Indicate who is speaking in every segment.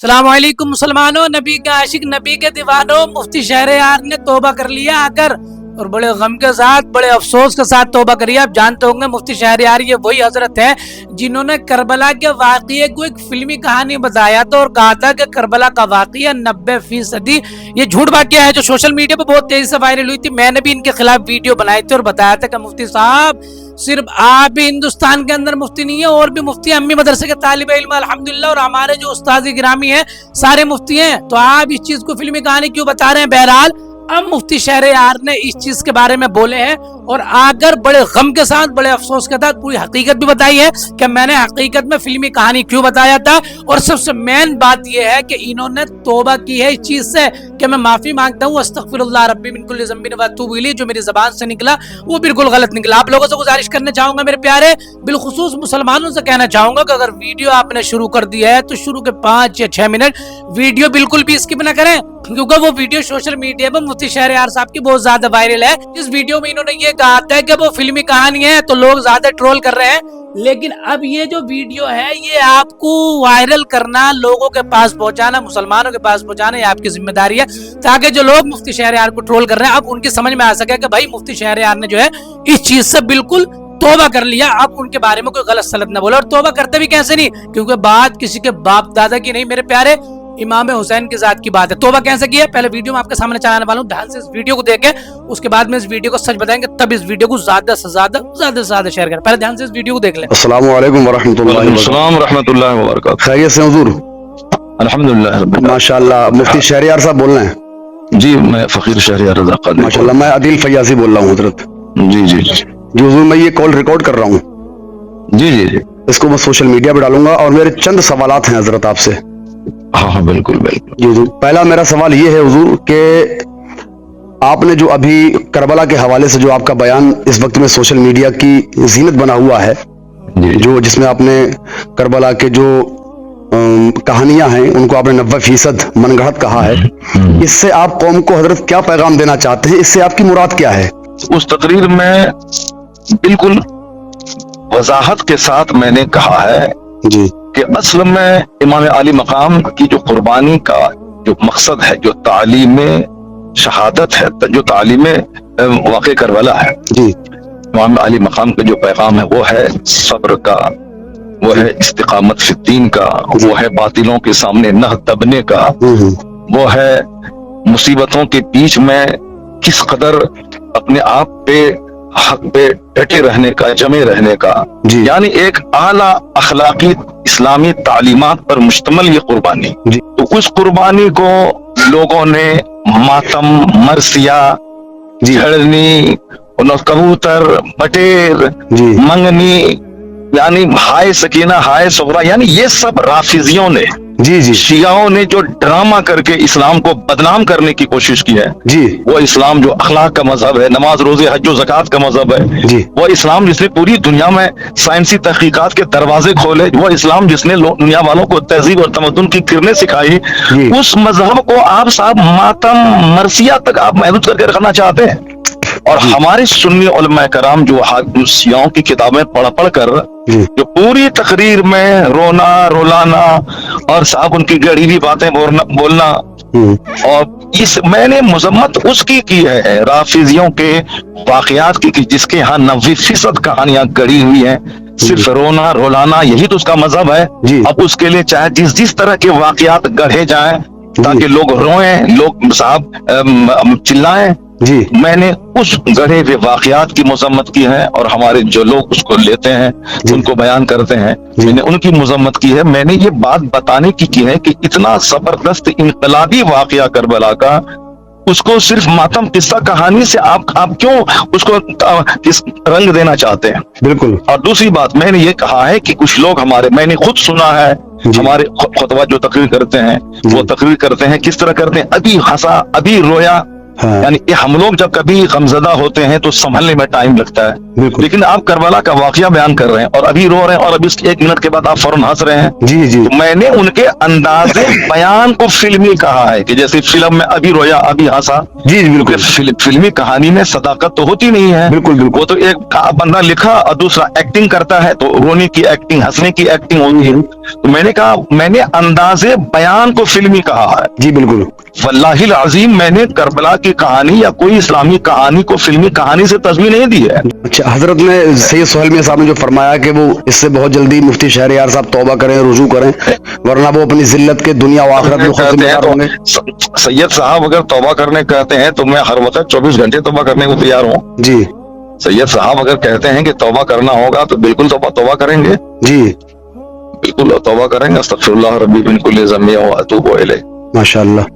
Speaker 1: السلام علیکم مسلمانوں، نبی کا عاشق، نبی کے دیوانوں، مفتی شہریار نے توبہ کر لیا آ کر، اور بڑے غم کے ساتھ، بڑے افسوس کے ساتھ توبہ کری۔ آپ جانتے ہوں گے مفتی شہریار یہ وہی حضرت ہیں جنہوں نے کربلا کے واقعے کو ایک فلمی کہانی بتایا تھا اور کہا تھا کہ کربلا کا واقعہ 90% یہ جھوٹ واقعہ ہے، جو سوشل میڈیا پہ بہت تیزی سے وائرل ہوئی تھی۔ میں نے بھی ان کے خلاف ویڈیو بنائی تھی اور بتایا تھا کہ مفتی صاحب صرف آپ بھی ہندوستان کے اندر مفتی نہیں ہیں، اور بھی مفتی امی مدرسے کے طالب علم الحمدللہ، اور ہمارے جو استاد گرامی ہیں سارے مفتی ہیں، تو آپ اس چیز کو فلمی کہانی کیوں بتا رہے ہیں؟ بہرحال اب مفتی شہریار نے اس چیز کے بارے میں بولے ہیں اور آگر بڑے غم کے ساتھ، بڑے افسوس کے ساتھ پوری حقیقت بھی بتائی ہے کہ میں نے حقیقت میں فلمی کہانی کیوں بتایا تھا، اور سب سے مین بات یہ ہے کہ انہوں نے توبہ کی ہے اس چیز سے کہ میں معافی مانگتا ہوں، استغفر اللہ ربی من کل ذنب و اتوب الیہ، جو میری زبان سے نکلا وہ بالکل غلط نکلا۔ آپ لوگوں سے گزارش کرنا چاہوں گا میرے پیارے، بالخصوص مسلمانوں سے کہنا چاہوں گا کہ اگر ویڈیو آپ نے شروع کر دی ہے تو شروع کے 5 یا 6 منٹ ویڈیو بالکل بھی اسکپ نہ کریں، کیونکہ وہ ویڈیو سوشل میڈیا پر مفتی شہریار صاحب کی بہت زیادہ وائرل ہے۔ اس ویڈیو میں انہوں نے یہ کہا تھا کہ وہ فلمی کہانی ہے تو لوگ زیادہ ٹرول کر رہے ہیں، لیکن اب یہ جو ویڈیو ہے یہ آپ کو وائرل کرنا، لوگوں کے پاس پہنچانا، مسلمانوں کے پاس پہنچانا، یہ آپ کی ذمہ داری ہے، تاکہ جو لوگ مفتی شہریار کو ٹرول کر رہے ہیں اب ان کی سمجھ میں آ سکے کہ بھائی مفتی شہریار نے جو ہے اس چیز سے بالکل توبہ کر لیا، آپ ان کے بارے میں کوئی غلط سلط نہ بولا۔ اور توبہ کرتے بھی کیسے نہیں، کیونکہ بات کسی کے باپ دادا کی نہیں میرے پیارے، امام حسین کی ذات کی بات ہے۔ توبہ کیسے کی ہے پہلے ویڈیو میں آپ کے سامنے چلانے والا ہوں، دھیان سے اس ویڈیو کو دیکھیں، اس کے بعد میں اس ویڈیو کو سچ بتائیں گے، تب اس ویڈیو کو زیادہ سے زیادہ شیئر کریں۔ پہلے دھیان سے اس ویڈیو کو دیکھ لیں۔
Speaker 2: السلام علیکم ورحمۃ اللہ وبرکاتہ۔
Speaker 3: السلام ورحمۃ اللہ وبرکاتہ۔
Speaker 2: خیریت سے حضور؟
Speaker 3: الحمدللہ
Speaker 2: ماشاء اللہ۔ مفتی شہریار صاحب بول رہے ہیں؟
Speaker 3: جی میں فقیر شہریار رضا قادری۔
Speaker 2: ماشاء اللہ، میں عدیل فیاضی بول رہا ہوں حضرت۔
Speaker 3: جی جی
Speaker 2: جی حضور، میں یہ کال ریکارڈ کر رہا ہوں،
Speaker 3: جی جی جی
Speaker 2: اس کو میں سوشل میڈیا پہ ڈالوں گا، اور میرے چند سوالات ہیں حضرت آپ سے۔
Speaker 3: ہاں بالکل بالکل۔
Speaker 2: جی حضور، پہلا میرا سوال یہ ہے حضور کہ آپ نے جو ابھی کربلا کے حوالے سے جو آپ کا بیان اس وقت میں سوشل میڈیا کی زینت بنا ہوا ہے، جو جس میں آپ نے کربلا کے جو کہانیاں ہیں ان کو آپ نے 90% من گھڑت کہا ہے، اس سے آپ قوم کو حضرت کیا پیغام دینا چاہتے ہیں؟ اس سے آپ کی مراد کیا ہے؟
Speaker 3: اس تقریر میں بالکل وضاحت کے ساتھ میں نے کہا ہے
Speaker 2: جی
Speaker 3: کہ اصل میں امام علی مقام کی جو قربانی کا جو مقصد ہے، جو تعلیم شہادت ہے، جو تعلیم واقع کربلا ہے،
Speaker 2: جی
Speaker 3: امام علی مقام کا جو پیغام ہے وہ ہے صبر کا، وہ ہے استقامت فی الدین کا، وہ ہے باطلوں کے سامنے نہ دبنے کا، وہ ہے مصیبتوں کے بیچ میں کس قدر اپنے آپ پہ حق پہ ڈٹے رہنے کا، جمے رہنے کا،
Speaker 2: جی
Speaker 3: یعنی ایک اعلیٰ اخلاقی اسلامی تعلیمات پر مشتمل یہ قربانی۔
Speaker 2: جی
Speaker 3: تو اس قربانی کو لوگوں نے ماتم، مرثیہ، جھڑنی، کبوتر، بٹیر،
Speaker 2: جی
Speaker 3: منگنی، یعنی ہائے سکینہ، ہائے صغرا، یعنی یہ سب رافضیوں نے،
Speaker 2: جی جی
Speaker 3: شیعوں نے جو ڈرامہ کر کے اسلام کو بدنام کرنے کی کوشش کی ہے،
Speaker 2: جی
Speaker 3: وہ اسلام جو اخلاق کا مذہب ہے، نماز روزے حج و زکوٰۃ کا مذہب ہے،
Speaker 2: جی
Speaker 3: وہ اسلام جس نے پوری دنیا میں سائنسی تحقیقات کے دروازے کھولے، وہ اسلام جس نے دنیا والوں کو تہذیب اور تمدن کی کرنیں سکھائی،
Speaker 2: جی
Speaker 3: اس مذہب کو آپ صاحب ماتم، مرثیہ تک آپ محدود کر کے رکھنا چاہتے ہیں۔ اور ہمارے سنی علماء کرام جو شیعوں کی کتابیں پڑھ کر
Speaker 2: جی
Speaker 3: جو پوری تقریر میں رونا رلانا اور صاحب ان کی گڑی ہوئی باتیں بولنا، اور اس میں نے مذمت اس کی ہے رافضیوں کے واقعات کی، جس کے ہاں 90% کہانیاں گڑی ہوئی ہیں، صرف رونا رلانا یہی تو اس کا مذہب ہے۔
Speaker 2: جی
Speaker 3: اب اس کے لیے چاہے جس طرح کے واقعات گڑھے جائیں تاکہ لوگ روئیں، لوگ صاحب چلائیں،
Speaker 2: جی
Speaker 3: میں نے اس گڑھے ہوئے واقعات کی مذمت کی ہے، اور ہمارے جو لوگ اس کو لیتے ہیں ان کو بیان کرتے ہیں، میں نے ان کی مذمت کی ہے۔ میں نے یہ بات بتانے کی ہے کہ اتنا زبردست انقلابی واقعہ کربلا کا، اس کو صرف ماتم قصہ کہانی سے آپ کیوں اس کو رنگ دینا چاہتے ہیں؟
Speaker 2: بالکل۔
Speaker 3: اور دوسری بات میں نے یہ کہا ہے کہ کچھ لوگ میں نے خود سنا ہے، ہمارے خطبہ جو تقریر کرتے ہیں وہ تقریر کرتے ہیں، کس طرح کرتے ہیں، ابھی ہنسا، ابھی رویا،
Speaker 2: हाँ।
Speaker 3: यानी ये हम लोग जब कभी गमजदा होते हैं तो संभलने में टाइम लगता है,
Speaker 2: बिल्कुल।
Speaker 3: लेकिन आप करबला का वाकया बयान कर रहे हैं और अभी रो रहे हैं और अभी इसके 1 मिनट के बाद आप फौरन हंस रहे हैं।
Speaker 2: जी जी
Speaker 3: तो मैंने उनके अंदाजे बयान को फिल्मी कहा है कि जैसे फिल्म में अभी रोया अभी हंसा।
Speaker 2: जी जी
Speaker 3: क्योंकि
Speaker 2: बिल्कुल
Speaker 3: फिल्मी कहानी में सदाकत तो होती नहीं है।
Speaker 2: बिल्कुल बिल्कुल।
Speaker 3: वो तो एक बंदा लिखा और दूसरा एक्टिंग करता है, तो रोने की एक्टिंग हंसने की एक्टिंग होती है। तो मैंने कहा मैंने अंदाजे बयान को फिल्मी कहा है।
Speaker 2: जी बिल्कुल।
Speaker 3: वल्लाहिल अजीम मैंने करबला की कहानी या कोई इस्लामी कहानी को फिल्मी कहानी से तस्वीर नहीं दी है।
Speaker 2: अच्छा, हजरत ने सैयद सोहेल मियां साहब ने जो फरमाया कि वो इससे बहुत जल्दी मुफ्ती शहरयार साहब तौबा करें, रुजू करें, वरना वो अपनी जिल्लत के दुनिया व आखिरत में खुद
Speaker 3: कहते हैं
Speaker 2: जिम्मेदार होंगे।
Speaker 3: तो सैयद साहब अगर तौबा करने कहते हैं तो मैं हर वक्त 24 घंटे तौबा करने को तैयार हूँ।
Speaker 2: जी
Speaker 3: सैयद साहब अगर कहते हैं कि तौबा करना होगा तो बिल्कुल तौबा करेंगे,
Speaker 2: जी
Speaker 3: बिल्कुल तौबा करेंगे। अस्तगफिरुल्लाह रब्बी मिन कुल्ली ज़म्बि व अतूबु इलैह।
Speaker 2: माशाअल्लाह।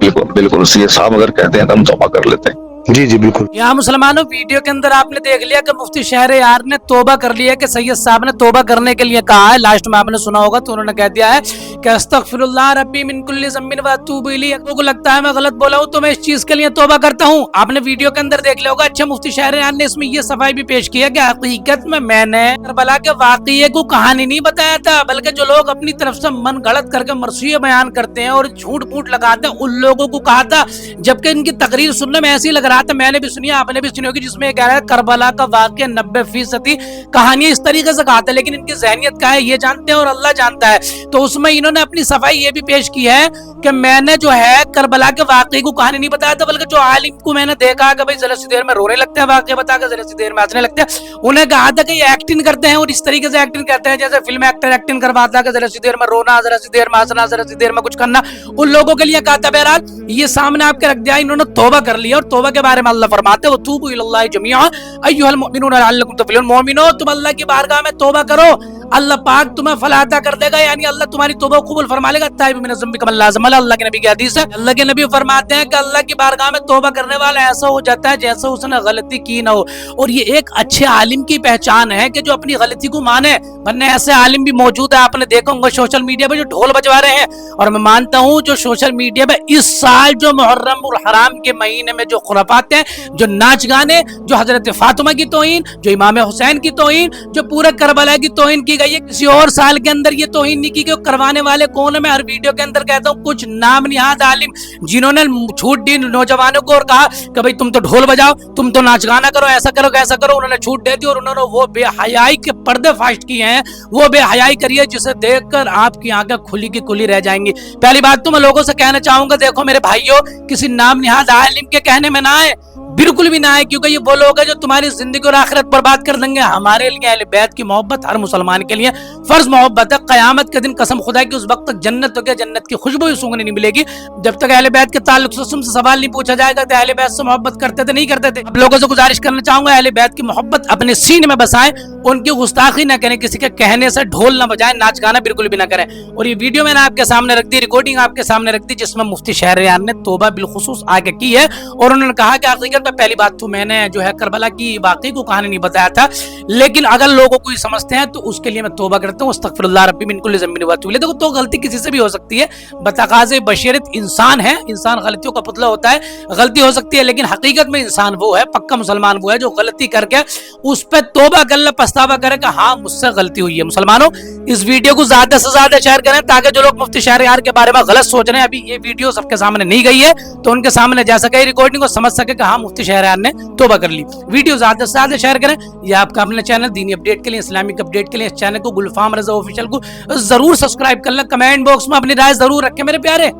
Speaker 3: बिल्कुल बिल्कुल सैयद साहब अगर कहते हैं तो हम तौबा कर लेते हैं।
Speaker 2: जी जी बिल्कुल।
Speaker 1: यहाँ मुसलमानों वीडियो के अंदर आपने देख लिया कि मुफ्ती शहरयार ने तोबा कर लिया कि सैयद साहब ने तोबा करने के लिए कहा है। लास्ट में आपने सुना होगा तो उन्होंने कह दिया है कि अस्तगफिरुल्लाह रब्बी मिन कुल्ली ज़म्बिन व अतूबु इलैह। को लगता है मैं गलत बोला हूँ तो मैं इस चीज के लिए तोबा करता हूँ। आपने वीडियो के अंदर देख लिया होगा। अच्छा, मुफ्ती शहरयार ने इसमें ये सफाई भी पेश किया कि हकीकत में मैंने करबला के वाक़ये को कहानी नहीं बताया था, बल्कि जो लोग अपनी तरफ से मन गलत करके मरसिया बयान करते हैं और झूठ मूठ लगाते हैं उन लोगों को कहा था। जबकि इनकी तकरीर सुनने में ऐसे ही लग रहा था, मैंने भी सुनी आपने भी सुनी होगी, जिसमें कह रहा है करबला का वाक़या 90% कहानी इस तरीके से कहा था, लेकिन इनकी ज़हनियत क्या है ये जानते हैं और अल्लाह जानता है। तो उसमें इन्होंने अपनी सफाई ये भी पेश की है कि मैंने जो है करबला के वाक़ये को कहानी नहीं बताया था, बल्कि जो आलिम को मैंने देखा कि भाई जरा सी देर में रोने लगते हैं वाक़या बताकर, जरा सी देर में हंसने लगते हैं, उन्हें कहा था कि ये एक्टिंग करते हैं और इस तरीके से एक्टिंग करते हैं जैसे फिल्म एक्टर एक्टिंग करवाता है कि जरा सी देर में रोना, जरा सी देर में हंसना, जरा सी देर में कुछ करना, उन लोगों के लिए कहा था। बहरहाल ये सामने आपके रख दिया, इन्होंने तौबा कर लिया और तौबा के बारे में अल्लाह फरमाते हैं वतूबू इलल्लाहि जमीअन अय्युहल मुमिनून लअल्लकुम तुफ्लिहून। मोमिनो तुम अल्लाह की बारगाह में तौबा करो, अल्लाह पाक तुम्हें फलाह अता कर देगा, यानी अल्लाह तुम्हारी तौबा कबूल फरमा लेगा। ताइब मिन ज़म्बि कमन लाज़म। अल्लाह के नबी की हदीस है, अल्लाह के नबी फरमाते हैं कि अल्लाह की बारगाह में तौबा करने वाला ऐसा हो जाता है जैसे उसने गलती की ना हो। और ये एक अच्छे आलिम की पहचान है कि जो अपनी गलती को माने, वरना ऐसे आलिम भी मौजूद है, आपने देखा होगा सोशल मीडिया पे जो ढोल बजवा रहे हैं। और मैं मानता हूँ जो सोशल मीडिया पे इस साल जो मुहर्रम उल हराम के महीने में जो खुराफात हैं, जो नाच गाने, जो हजरत फातिमा की तौहीन, जो इमाम हुसैन की तौहीन, जो पूरे करबला की तौहीन की गई है, किसी और साल के अंदर ये तौहीन नहीं की गई। करवाने वाले कौन है? मैं हर वीडियो के अंदर कहता हूँ कुछ नाम निहाद आलिम जिन्होंने छूट दी नौजवानों को और कहा कि भाई तुम तो ढोल बजाओ, तुम तो नाच गाना करो, ऐसा करो कैसा करो, उन्होंने छूट दे दी और उन्होंने वो बेहयाई के पर्दे फास्ट किए हैं, वो बेहयाई करिए जिसे देखकर आपकी आंखें खुली की खुली रह जाएंगी। पहली बात तो मैं लोगों से कहना चाहूंगा, देखो मेरे भाइयों, किसी नाम निहाद आलिम के कहने में ना आए, बिल्कुल भी ना है, क्योंकि ये वो लोग हैं जो तुम्हारी जिंदगी और आखिरत बर्बाद कर देंगे। हमारे लिए अहले बैत की मोहब्बत हर मुसलमान के लिए फर्ज मोहब्बत है। क़यामत के दिन कसम खुदा की उस वक्त तक जन्नत तो क्या जन्नत की खुशबू ही सूंघने नहीं मिलेगी जब तक अहले बैत के ताल्लुक से तुमसे सवाल नहीं पूछा जाएगा कि अहले बैत से मोहब्बत करते थे नहीं करते थे। अब लोगों से गुजारिश करना चाहूंगा अहले बैत की मोहब्बत अपने सीने में बसाएं, उनकी गुस्ताखी न करें, किसी के कहने से ढोल न बजाएं, नाच गाना बिल्कुल भी ना करें। और ये वीडियो मैंने आपके सामने रख दी, रिकॉर्डिंग आपके सामने रख दी, जिसमें मुफ्ती शहरयार ने तौबा बिलखुसूस आगे की है और उन्होंने कहा कि हकीकत में पहली बात तो मैंने जो है करबला की वाकई को कहानी नहीं बताया था, लेकिन अगर लोगों को समझते हैं तो उसके लिए मैं तौबा करता हूँ। अस्तगफिरुल्लाह रब्बी मिन कुल्ली ज़म्बिन व अतूबु इलैह। देखो तो गलती किसी से भी हो सकती है, बतकाज़े बशरियत इंसान है, इंसान गलतियों का पुतला होता है, गलती हो सकती है, लेकिन हकीकत में इंसान वो है, पक्का मुसलमान वो है जो गलती करके उस पर तौबा कर ले, पछतावा करे कि हाँ मुझसे गलती हुई है। मुसलमानों इस वीडियो को ज्यादा से ज्यादा शेयर करें ताकि जो लोग मुफ्ती शहरयार के बारे में गलत सोच रहे हैं, अभी ये वीडियो सबके सामने नहीं गई है तो उनके सामने जा सके रिकॉर्डिंग को समझ सके कि हाँ मुफ्ती शहरयार ने तौबा कर ली। वीडियो ज्यादा से ज्यादा शेयर करें। ये आपका अपना चैनल दीनी अपडेट के लिए, इस्लामिक अपडेट के लिए इस चैनल को गुलफाम रजा ऑफिशियल को जरूर सब्सक्राइब कर लें। कमेंट बॉक्स में अपनी राय जरूर रखें मेरे प्यारे।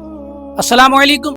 Speaker 1: अस्सलाम वालेकुम।